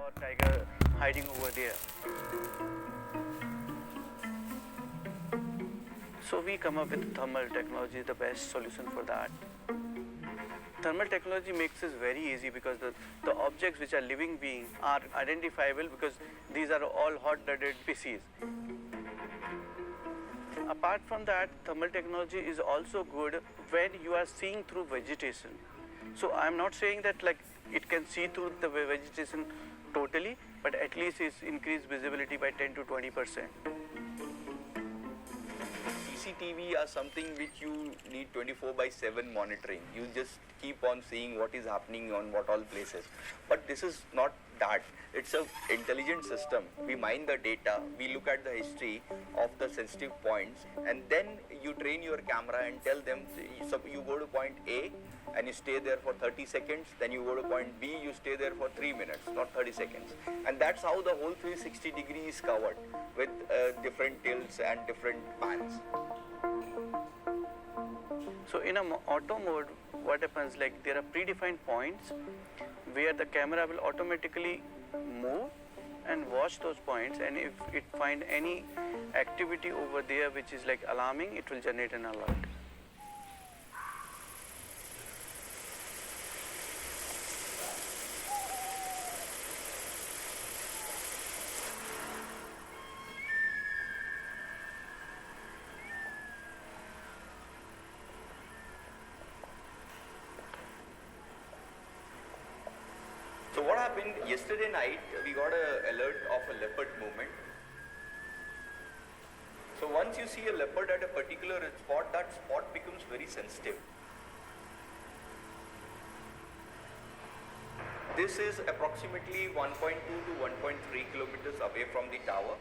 saw a tiger hiding over there. So we come up with thermal technology, the best solution for that. Thermal technology makes this very easy because the objects which are living beings are identifiable because these are all hot-blooded species. Apart from that, thermal technology is also good when you are seeing through vegetation. So I'm not saying that like it can see through the vegetation totally, but at least it's increased visibility by 10 to 20%. CCTV are something which you need 24/7 monitoring. You just keep on seeing what is happening on what all places. But this is not that. It's an intelligent system. We mine the data, we look at the history of the sensitive points, and then you train your camera and tell them, so you go to point A and you stay there for 30 seconds, then you go to point B, you stay there for 3 minutes, not 30 seconds. And that's how the whole 360 degree is covered with different tilts and different pans. So in an auto mode, what happens, like there are predefined points where the camera will automatically move and watch those points, and if it find any activity over there which is like alarming, it will generate an alert. So what happened yesterday night, we got an alert of a leopard movement. So once you see a leopard at a particular spot, that spot becomes very sensitive. This is approximately 1.2 to 1.3 kilometers away from the tower.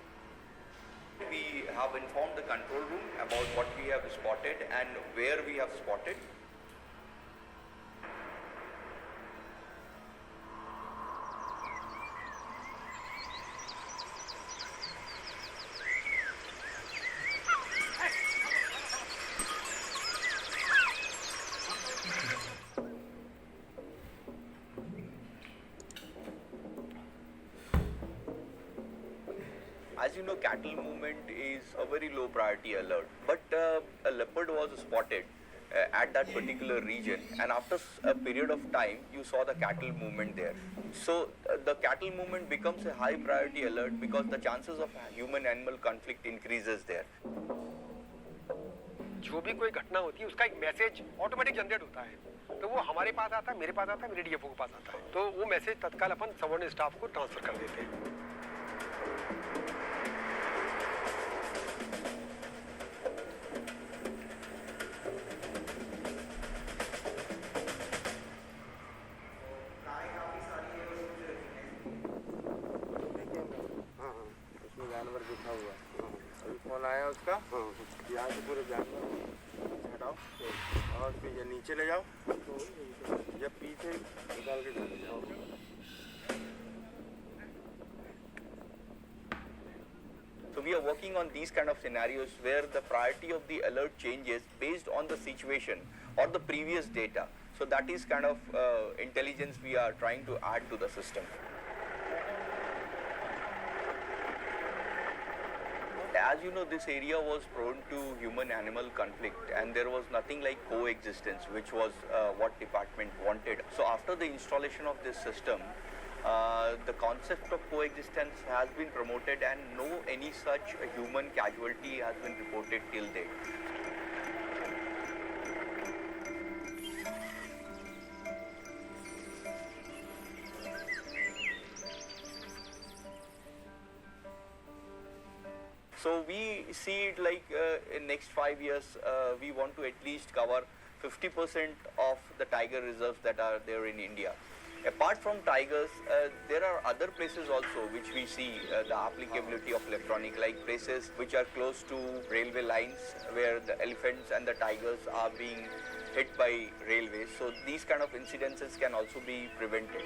We have informed the control room about what we have spotted and where we have spotted. As you know, cattle movement is a very low priority alert, but a leopard was spotted at that particular region, and after a period of time you saw the cattle movement there. So the cattle movement becomes a high priority alert because the chances of human animal conflict increases there. जो भी कोई घटना होती है उसका एक message automatic generate होता है, तो वो हमारे पास आता है, मेरे पास आता है, मेरे डीएफओ के पास आता है, तो वो मैसेज तत्काल अपन सबऑर्डिनेट स्टाफ को ट्रांसफर कर देते हैं. जानवर दिखा हुआ अभी कॉल आया उसका. यहाँ से पूरे जानवर हटाओ और फिर नीचे ले जाओ, जब पीछे निकाल के चले जाओ. So we are working on these kind of scenarios where the priority of the alert changes based on the situation or the previous data. So that is kind of intelligence we are trying to add to the system. As you know, this area was prone to human-animal conflict, and there was nothing like coexistence, which was what department wanted. So after the installation of this system, the concept of coexistence has been promoted, and no any such human casualty has been reported till date. So we see it like in next 5 years, we want to at least cover 50% of the tiger reserves that are there in India. Apart from tigers, there are other places also which we see the applicability of electronic, like places which are close to railway lines where the elephants and the tigers are being hit by railways. So these kind of incidences can also be prevented.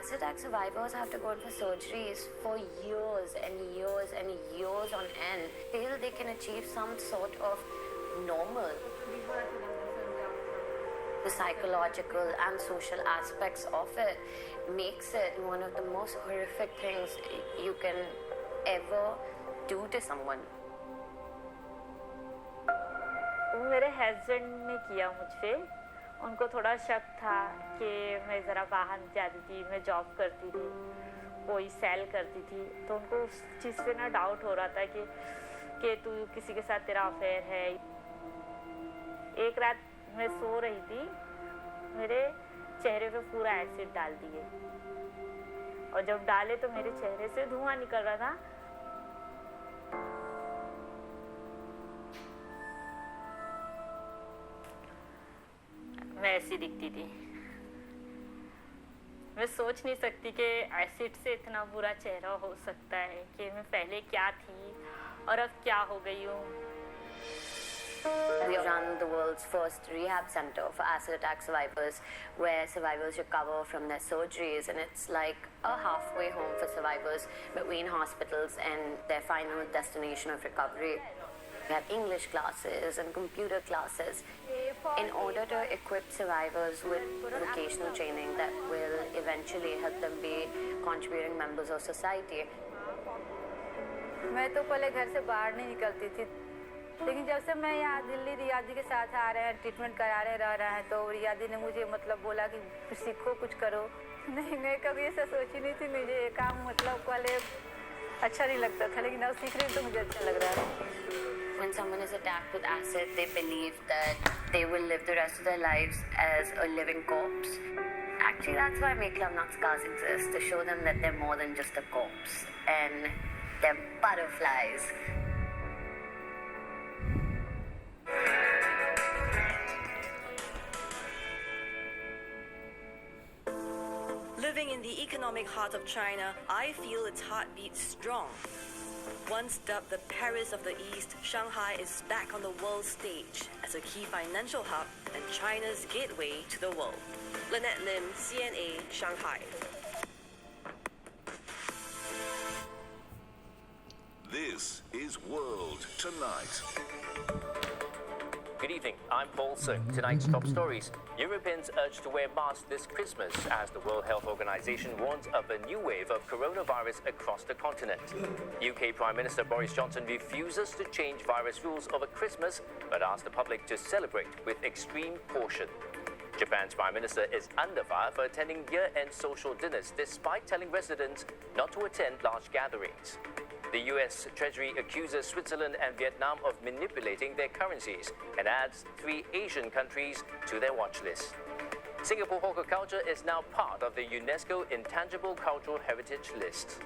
acid attack survivors have to go for surgeries for years and years and years on end till they can achieve some sort of normal. The psychological and social aspects of it makes it one of the most horrific things you can ever do to someone. मेरे husband ने किया मुझ पे। उनको थोड़ा शक था कि मैं ज़रा बाहर जाती थी, मैं जॉब करती थी, कोई सेल करती थी, तो उनको उस चीज़ पे ना डाउट हो रहा था कि तू किसी के साथ तेरा अफेयर है। एक रात मैं सो रही थी, मेरे चेहरे पे पूरा एसिड डाल दिए और जब डाले तो मेरे चेहरे से धुआं निकल रहा था। मैं ऐसी दिखती थी। मैं सोच नहीं सकती कि एसिड से इतना बुरा चेहरा हो सकता है कि मैं पहले क्या थी और अब क्या हो गई हूँ। We run the world's first rehab center for acid attack survivors, where survivors recover from their surgeries, and it's like a halfway home for survivors between hospitals and their final destination of recovery. We have English classes and computer classes in order to equip survivors with vocational training that will eventually help them be contributing members of society. मैं तो पहले घर से बाहर नहीं निकलती थी, लेकिन जब से मैं यहाँ दिल्ली रियादी के साथ आ रहे हैं, ट्रीटमेंट करा रहे रह रहे हैं, तो रियादी ने मुझे मतलब बोला कि कुछ सीखो, कुछ करो। नहीं, मैं कभी ऐसा सोची नहीं थी। मुझे ये काम मतलब पहले अच्छा नहीं लगता था, लेकिन अब सीख रही तो मुझे अच्छा लग रहा है। When someone is attacked with acid, they believe that they will live the rest of their lives as a living corpse. Actually, that's why Make Love Not Scars exists, to show them that they're more than just a corpse, and they're butterflies. Living in the economic heart of China, I feel its heart beats strong. Once dubbed the Paris of the East, Shanghai is back on the world stage as a key financial hub and China's gateway to the world. Lynette Lim, CNA, Shanghai. This is World Tonight. Good evening, I'm Paul Sung. Tonight's top stories. Europeans urged to wear masks this Christmas as the World Health Organization warns of a new wave of coronavirus across the continent. UK Prime Minister Boris Johnson refuses to change virus rules over Christmas but asks the public to celebrate with extreme caution. Japan's Prime Minister is under fire for attending year-end social dinners despite telling residents not to attend large gatherings. The US Treasury accuses Switzerland and Vietnam of manipulating their currencies and adds 3 Asian countries to their watch list. Singapore hawker culture is now part of the UNESCO Intangible Cultural Heritage List.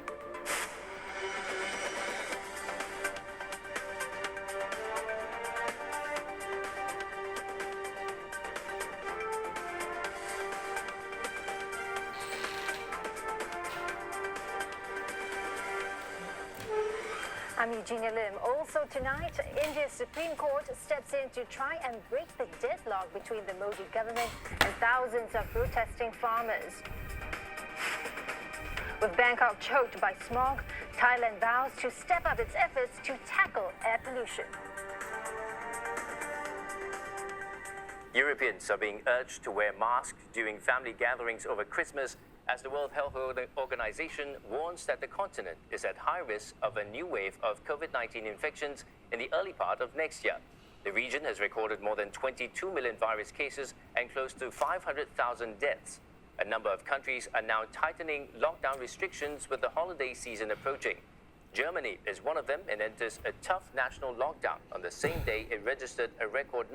I'm Eugenia Lim. Also tonight, India's Supreme Court steps in to try and break the deadlock between the Modi government and thousands of protesting farmers. With Bangkok choked by smog, Thailand vows to step up its efforts to tackle air pollution. Europeans are being urged to wear masks during family gatherings over Christmas as the World Health Organization warns that the continent is at high risk of a new wave of COVID-19 infections in the early part of next year. The region has recorded more than 22 million virus cases and close to 500,000 deaths. A number of countries are now tightening lockdown restrictions with the holiday season approaching. Germany is one of them and enters a tough national lockdown on the same day it registered a record number